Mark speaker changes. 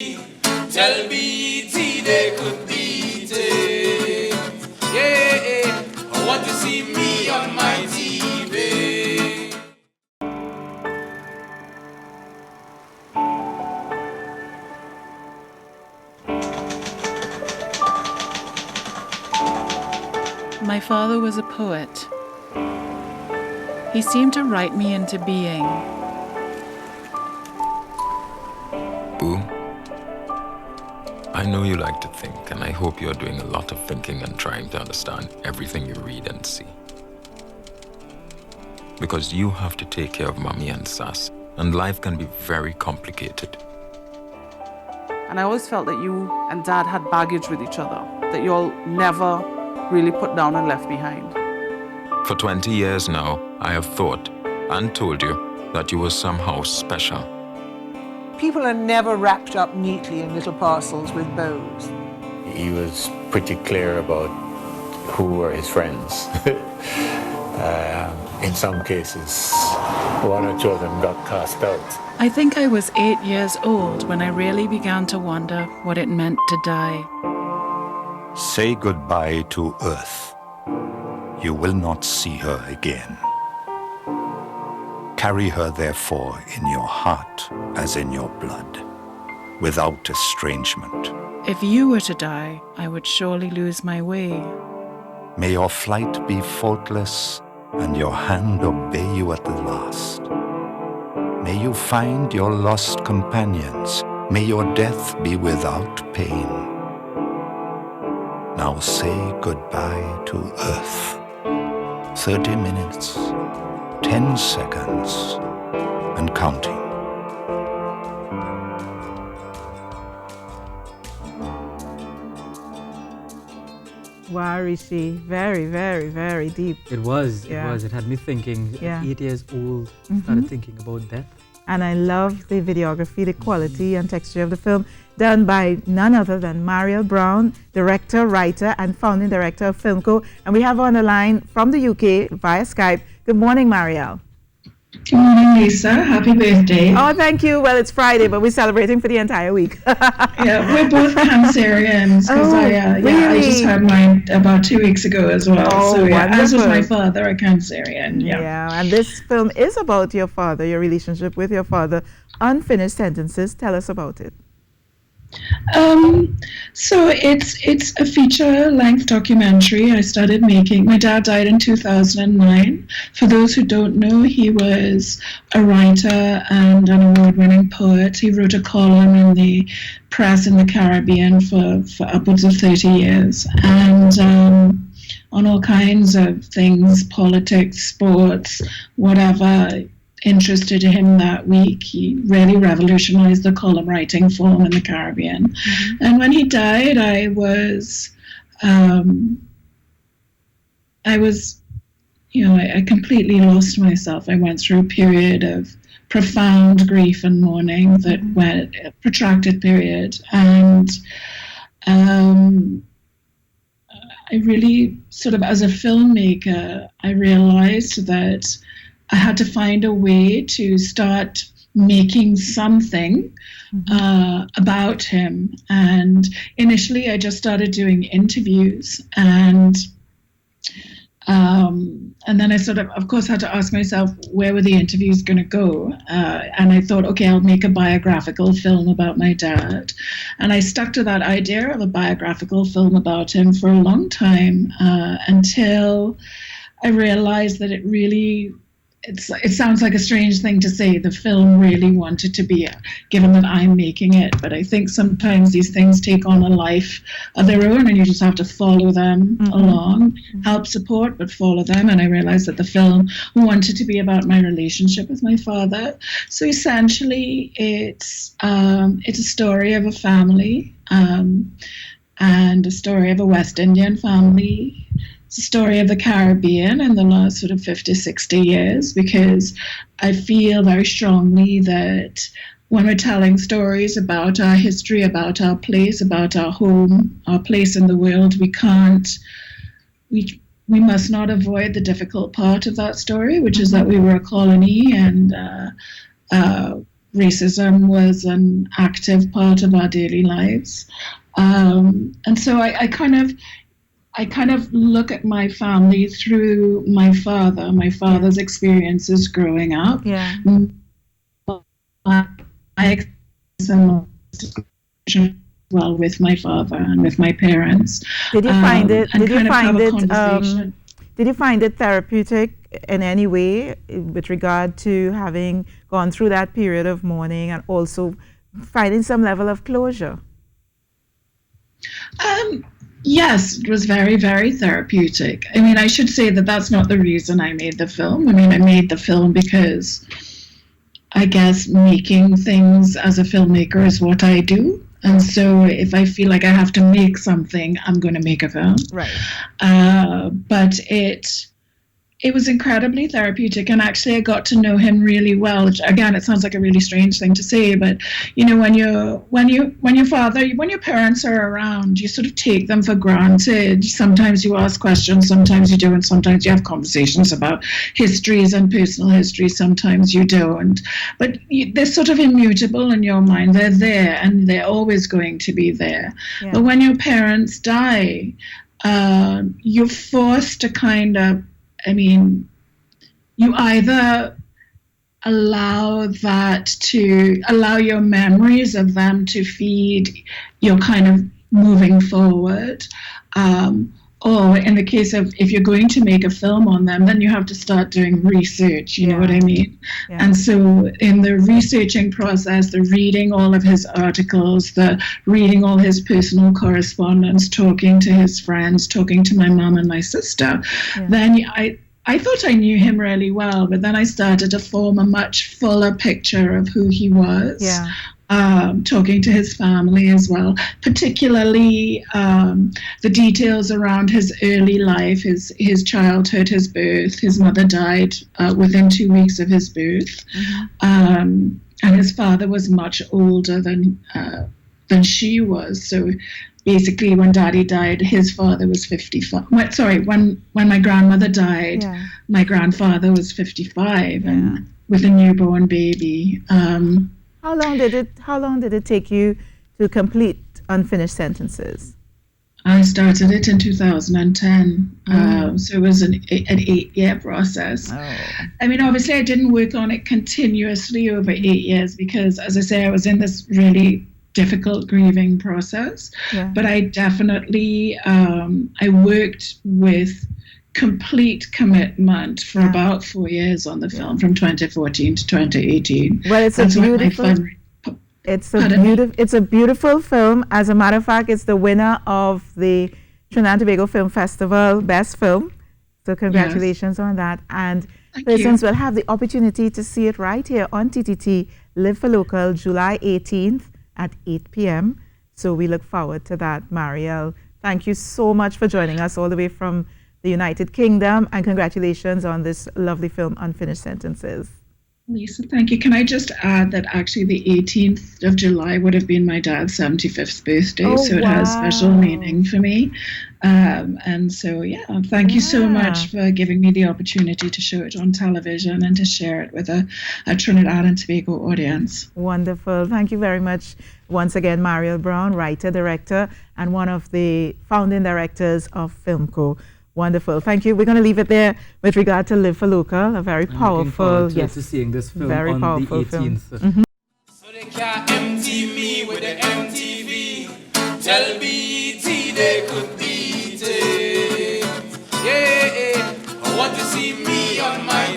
Speaker 1: Tell BT they could beat it. Yeah, I want to see me on my TV.
Speaker 2: My father was a poet. He seemed to write me into being.
Speaker 3: Boo, I know you like to think, and I hope you're doing a lot of thinking and trying to understand everything you read and see. Because you have to take care of Mommy and Sass, and life can be very complicated.
Speaker 4: And I always felt that you and Dad had baggage with each other, that you all never really put down and left behind.
Speaker 3: For 20 years now, I have thought and told you that you were somehow special.
Speaker 5: People are never wrapped up neatly in little parcels with bows.
Speaker 6: He was pretty clear about who were his friends. In some cases, one or two of them got cast out.
Speaker 2: I think I was 8 years old when I really began to wonder what it meant to die.
Speaker 7: Say goodbye to Earth. You will not see her again. Carry her, therefore, in your heart as in your blood, without estrangement.
Speaker 2: If you were to die, I would surely lose my way.
Speaker 7: May your flight be faultless and your hand obey you at the last. May you find your lost companions. May your death be without pain. Now say goodbye to Earth. 30 minutes, 10 seconds, and counting.
Speaker 5: Wow, Rishi, very, very, very deep.
Speaker 8: It was.
Speaker 5: Yeah.
Speaker 8: It had me thinking.
Speaker 5: Yeah.
Speaker 8: At 8 years old, started thinking about death.
Speaker 5: And I love the videography, the quality and texture of the film, done by none other than Mariel Brown, director, writer, and founding director of Filmco. And we have her on the line from the UK via Skype. Good morning, Mariel.
Speaker 9: Good morning, Lisa. Happy birthday.
Speaker 5: Oh, thank you. Well, it's Friday, but we're celebrating for the entire week.
Speaker 9: Yeah, we're both Cancerians because I just had mine about 2 weeks ago as well.
Speaker 5: Oh,
Speaker 9: so yeah, as was
Speaker 5: wonderful.
Speaker 9: my father, a Cancerian.
Speaker 5: Yeah, and this film is about your father, your relationship with your father. Unfinished Sentences. Tell us about it.
Speaker 9: So it's a feature-length documentary I started making. My dad died in 2009. For those who don't know, he was a writer and an award-winning poet. He wrote a column in the press in the Caribbean for upwards of 30 years. And on all kinds of things, politics, sports, whatever interested him that week. He really revolutionized the column writing form in the Caribbean. And when he died, I completely lost myself. I went through a period of profound grief and mourning that went a protracted period. And I really sort of, as a filmmaker, I realized that I had to find a way to start making something about him. And initially, I just started doing interviews, and then I sort of course, had to ask myself, where were the interviews going to go? And I thought, okay, I'll make a biographical film about my dad. And I stuck to that idea of a biographical film about him for a long time until I realized that it sounds like a strange thing to say. The film really wanted to be, given that I'm making it, but I think sometimes these things take on a life of their own and you just have to follow them along, help support, but follow them. And I realized that the film wanted to be about my relationship with my father. So essentially it's a story of a family and a story of a West Indian family. It's a story of the Caribbean in the last sort of 50, 60 years, because I feel very strongly that when we're telling stories about our history, about our place, about our home, our place in the world, we must not avoid the difficult part of that story, which is that we were a colony and racism was an active part of our daily lives. And so I kind of look at my family through my father's experiences growing up.
Speaker 5: Yeah.
Speaker 9: I well with my father and with my parents.
Speaker 5: Did you find it? Did you find it therapeutic in any way with regard to having gone through that period of mourning and also finding some level of closure?
Speaker 9: Yes, it was very, very therapeutic. I mean, I should say that that's not the reason I made the film. I mean, I made the film because I guess making things as a filmmaker is what I do. And so if I feel like I have to make something, I'm going to make a film.
Speaker 5: Right.
Speaker 9: But it was incredibly therapeutic, and actually I got to know him really well, which again, it sounds like a really strange thing to say, but you know, when your parents are around, you sort of take them for granted. Sometimes you ask questions, sometimes you don't, sometimes you have conversations about histories and personal history, sometimes you don't, but they're sort of immutable in your mind. They're there and they're always going to be there. Yeah. But when your parents die, you're forced to kind of, I mean, you either allow your memories of them to feed your kind of moving forward, or in the case of if you're going to make a film on them, then you have to start doing research, you know what I mean? Yeah. And so in the researching process, the reading all of his articles, the reading all his personal correspondence, talking to his friends, talking to my mom and my sister, then I thought I knew him really well, but then I started to form a much fuller picture of who he was. Yeah. Talking to his family as well, particularly the details around his early life, his childhood, his birth. His mother died within 2 weeks of his birth, and his father was much older than she was. So basically, when Daddy died, his father was 55. When my grandmother died, my grandfather was 55, and with a newborn baby.
Speaker 5: How long did it take you to complete Unfinished Sentences?
Speaker 9: I started it in 2010, so it was an 8-year process. Oh. I mean, obviously, I didn't work on it continuously over 8 years because, as I say, I was in this really difficult grieving process. Yeah. But I definitely I worked with complete commitment for about 4 years on the film, from 2014 to 2018.
Speaker 5: Well, it's a beautiful film. As a matter of fact, it's the winner of the Trinidad and Tobago Film Festival Best Film. So congratulations on that. And persons will have the opportunity to see it right here on TTT Live for Local, July 18th at 8 p.m. So we look forward to that. Mariel, thank you so much for joining us all the way from the United Kingdom, and congratulations on this lovely film, Unfinished Sentences.
Speaker 9: Lisa, thank you. Can I just add that actually the 18th of July would have been my dad's 75th birthday, so it has special meaning for me. And so, thank you so much for giving me the opportunity to show it on television and to share it with a Trinidad and Tobago audience.
Speaker 5: Wonderful. Thank you very much once again, Mariel Brown, writer, director, and one of the founding directors of Filmco. Wonderful. Thank you. We're going to leave it there with regard to Live for Local, a very powerful,
Speaker 8: to seeing this film
Speaker 5: very
Speaker 8: on
Speaker 5: powerful
Speaker 8: the 18th.
Speaker 5: film.
Speaker 1: So they can't empty me with the MTV. Tell BT they could beat it. Yeah, I want to see me on my